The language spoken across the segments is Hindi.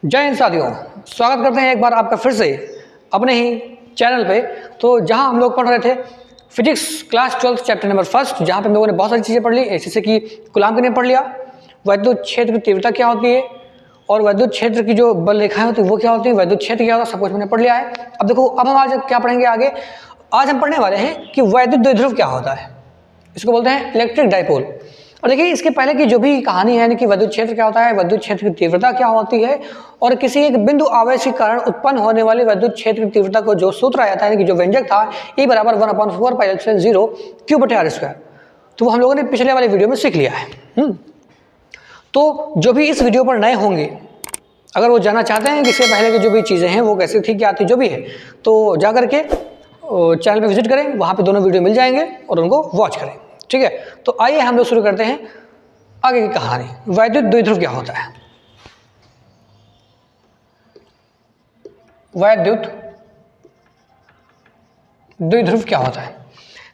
जय हिंद साथियों, स्वागत करते हैं एक बार आपका फिर से अपने ही चैनल पे। तो जहां हम लोग पढ़ रहे थे physics class 12 chapter number first, जहां पे हम लोगों ने बहुत सारी चीज़ें पढ़ ली, जैसे कि कूलाम ने पढ़ लिया, वैद्युत क्षेत्र की तीव्रता क्या होती है और वैद्युत क्षेत्र की जो बल रेखाएं होती है वो क्या होती है, वैद्युत क्षेत्र क्या होता है, सब कुछ मैंने पढ़ लिया है। अब देखो, अब हम आज क्या पढ़ेंगे आगे। आज हम पढ़ने वाले हैं कि वैद्युत द्विध्रुव क्या होता है, इसको बोलते हैं इलेक्ट्रिक डाइपोल। और देखिए, इसके पहले की जो भी कहानी है कि वैद्युत क्षेत्र क्या होता है, वैद्युत क्षेत्र की तीव्रता क्या होती है, और किसी एक बिंदु आवेश के कारण उत्पन्न होने वाले वैद्युत क्षेत्र की तीव्रता को जो सूत्र आया था, कि जो व्यंजक था E बराबर 1/4πε0 Q/r², तो वो हम लोगों ने पिछले वाले वीडियो में सीख लिया है। तो जो भी इस वीडियो पर नए होंगे, अगर वो जानना चाहते हैं कि इससे पहले की जो भी चीज़ें हैं वो कैसे थी, क्या थी, जो भी है, तो जा करके चैनल पे विजिट करें, वहाँ पे दोनों वीडियो मिल जाएंगे और उनको वॉच करें। ठीक है, तो आइए हम लोग शुरू करते हैं आगे की कहानी। वैद्युत द्विध्रुव क्या होता है? वैद्युत द्विध्रुव क्या होता है?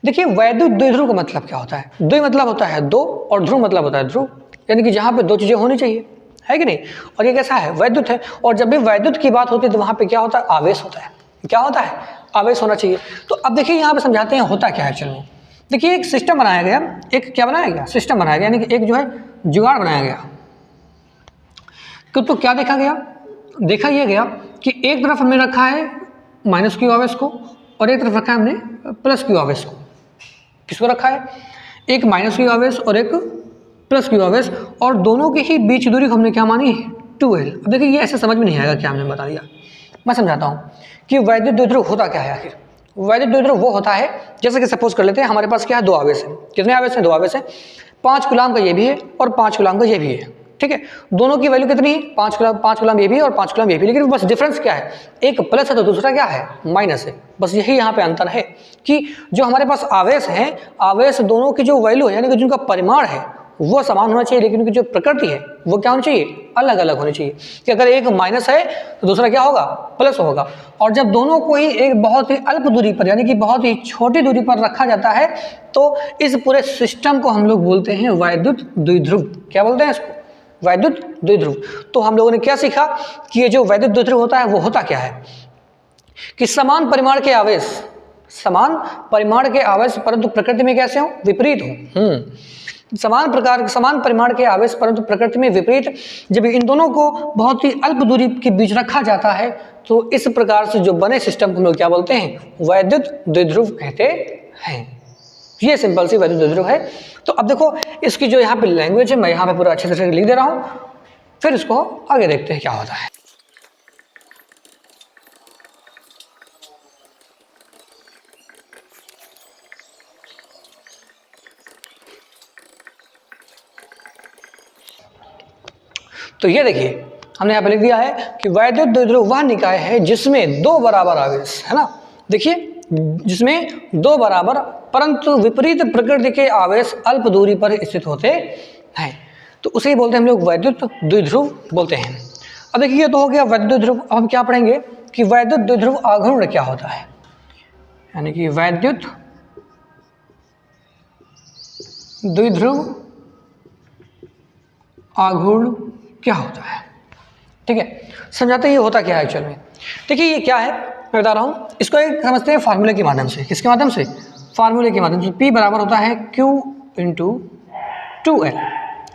देखिए, वैद्युत द्विध्रुव का मतलब क्या होता है? द्वि मतलब होता है दो, और ध्रुव मतलब होता है ध्रुव, यानी कि जहां पे दो चीजें होनी चाहिए, है कि नहीं। और ये कैसा है? वैद्युत है। और जब भी वैद्युत की बात होती है तो वहां पे क्या होता है? आवेश होता है। क्या होता है? आवेश होना चाहिए। तो अब देखिए, यहाँ पे समझाते हैं होता क्या है। चलो देखिए, एक सिस्टम बनाया गया, एक क्या बनाया गया? सिस्टम बनाया गया, यानी कि एक जो है जुगाड़ बनाया गया। तो क्या देखा गया? देखा यह गया कि एक तरफ हमने रखा है माइनस क्यू आवेश को, और एक तरफ रखा है हमने प्लस क्यू आवेश को। किसको रखा है? एक माइनस क्यू आवेश और एक प्लस क्यू आवेश, और दोनों के ही बीच दूरी को हमने क्या मानी? 2L। अब देखिए, ये ऐसे समझ में नहीं आएगा, क्या हमने बता दिया। मैं समझाता हूँ कि वैद्युत द्विध्रुव होता क्या है आखिर। वैद्युत द्विध्रुव वो होता है, जैसे कि सपोज कर लेते हैं हमारे पास क्या है, दो आवेश है। कितने आवेश हैं? दो आवेश है। 5 कूलाम का ये भी है और 5 कूलाम का ये भी है। ठीक है, दोनों की वैल्यू कितनी है? 5 कूलाम ये भी और 5 कूलाम ये भी। लेकिन बस डिफरेंस क्या है? एक प्लस है तो दूसरा क्या है? माइनस है। बस यही यहाँ पे अंतर है कि जो हमारे पास आवेश है, आवेश दोनों की जो वैल्यू है, यानी कि जिनका परिमाण है, वो समान होना चाहिए, लेकिन उनकी जो प्रकृति है वो क्या होनी चाहिए? अलग अलग होनी चाहिए। कि अगर एक माइनस है तो दूसरा क्या होगा? प्लस होगा। और जब दोनों को ही एक बहुत ही अल्प दूरी पर, यानी कि बहुत ही छोटी दूरी पर रखा जाता है, तो इस पूरे सिस्टम को हम लोग बोलते हैं वैद्युत द्विध्रुव। क्या बोलते हैं इसको? वैद्युत द्विध्रुव। तो हम लोगों ने क्या सीखा कि ये जो वैद्युत द्विध्रुव होता है वो होता क्या है? कि समान परिमाण के आवेश, समान परिमाण के आवेश परंतु प्रकृति में कैसे हो? विपरीत हो। समान परिमाण के आवेश परंतु प्रकृति में विपरीत, जब इन दोनों को बहुत ही अल्प दूरी के बीच रखा जाता है, तो इस प्रकार से जो बने सिस्टम को हम लोग क्या बोलते हैं? वैद्युत द्विध्रुव कहते हैं। ये सिंपल सी वैद्युत द्विध्रुव है। तो अब देखो, इसकी जो यहाँ पे लैंग्वेज है, मैं यहाँ पे पूरा अच्छे से लिख दे रहा हूँ, फिर इसको आगे देखते हैं क्या होता है। तो ये देखिए, हमने यहाँ पे लिख दिया है कि वैद्युत द्विध्रुव वह निकाय है जिसमें दो बराबर आवेश, है ना। देखिए, जिसमें दो बराबर परंतु विपरीत प्रकृति के आवेश अल्प दूरी पर स्थित होते हैं, तो उसे ही बोलते हैं हम लोग वैद्युत द्विध्रुव बोलते हैं। अब देखिए, ये तो हो गया वैद्युत द्विध्रुव। अब हम क्या पढ़ेंगे कि वैद्युत द्विध्रुव आघूर्ण क्या होता है, यानी कि वैद्युत द्विध्रुव आघूर्ण क्या होता है। ठीक है, समझाते ये होता क्या है एक्चुअल में। देखिए, ये क्या है मैं बता रहा हूँ। इसको एक समझते हैं फार्मूले के माध्यम से। किसके माध्यम से? फार्मूले के माध्यम से। P बराबर होता है Q इंटू 2L।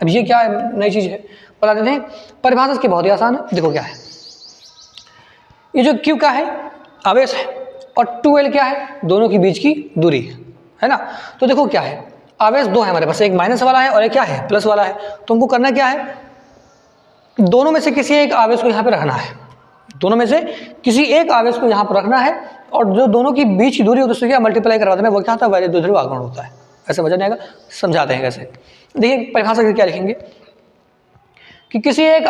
अब ये क्या है? नई चीज है, बता देते हैं। परिभाषा इसकी बहुत ही आसान है। देखो क्या है, ये जो Q का है आवेश है, और 2L क्या है? दोनों के बीच की दूरी है ना। तो देखो क्या है, आवेश दो है हमारे पास, एक माइनस वाला है और एक क्या है? प्लस वाला है। तो हमको करना क्या है? दोनों में से किसी एक आवेश को यहाँ पे रखना है। दोनों में से किसी एक आवेश को यहाँ पर रखना है, और जो दोनों की बीच की दूरी होती है उससे क्या मल्टीप्लाई करवा देना, वो क्या होता है? वैद्युत द्विध्रुव आघूर्ण होता है। ऐसे समझ नहीं आएगा, समझाते हैं कैसे। देखिए, परिभाषा क्या लिखेंगे कि किसी एक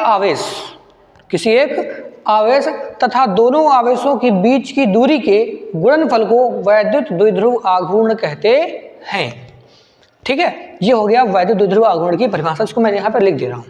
आवेश तथा दोनों आवेशों के बीच की दूरी के गुणनफल को वैद्युत द्विध्रुव आघूर्ण कहते हैं। ठीक है, ये हो गया वैद्युत द्विध्रुव आघूर्ण की परिभाषा। इसको मैं यहाँ पर लिख दे रहा हूँ।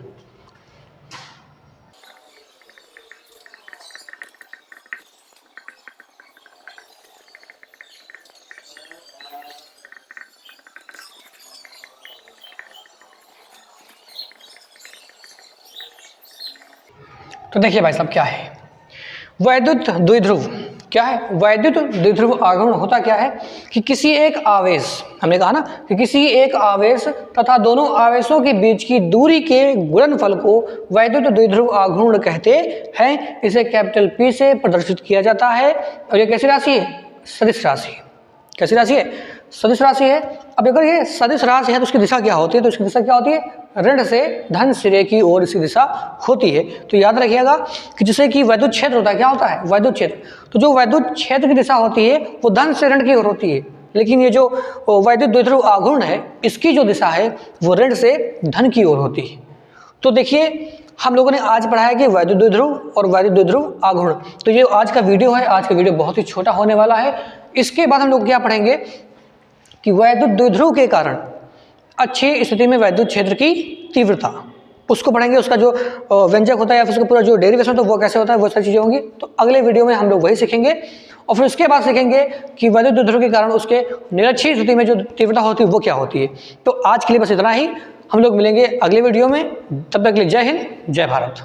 तो देखिए भाई साहब क्या है वैद्युत द्विध्रुव। क्या है वैद्युत द्विध्रुव आघूर्ण? होता क्या है कि किसी एक आवेश, हमने कहा ना कि किसी एक आवेश तथा दोनों आवेशों के बीच की दूरी के गुणनफल को वैद्युत द्विध्रुव आघूर्ण कहते हैं। इसे कैपिटल P से प्रदर्शित किया जाता है और ये कैसी राशि है? सदिश राशि। कैसी राशि है? सदिश राशि है। अब अगर ये सदिश राशि है तो उसकी दिशा क्या होती है? तो उसकी दिशा क्या होती है? ऋण से धन सिरे की ओर इसकी दिशा होती है। तो याद रखिएगा कि जैसे कि वैद्युत क्षेत्र होता है, क्या होता है? वैद्युत क्षेत्र। तो जो वैद्युत क्षेत्र की दिशा होती है वो धन से ऋण की ओर होती है, लेकिन ये जो वैद्युत द्विध्रुव आघूर्ण है इसकी जो दिशा है वो ऋण से धन की ओर होती है। तो देखिए हम लोगों ने आज पढ़ा है कि वैद्युत द्विध्रुव और वैद्युत द्विध्रुव आघूर्ण। तो ये आज का वीडियो है, आज का वीडियो बहुत ही छोटा होने वाला है। इसके बाद हम लोग क्या पढ़ेंगे कि वैद्युत द्विध्रुव के कारण अच्छी स्थिति में वैद्युत क्षेत्र की तीव्रता, उसको पढ़ेंगे। उसका जो व्यंजक होता है या फिर उसका पूरा जो डेरिवेशन होता है वो कैसे होता है, वो सारी चीज़ें होंगी। तो अगले वीडियो में हम लोग वही सीखेंगे और फिर उसके बाद सीखेंगे कि वैद्युत द्विध्रुव के कारण उसके निरक्षीय स्थिति में जो तीव्रता होती है वो क्या होती है। तो आज के लिए बस इतना ही, हम लोग मिलेंगे अगले वीडियो में। तब तक के लिए जय हिंद, जय भारत।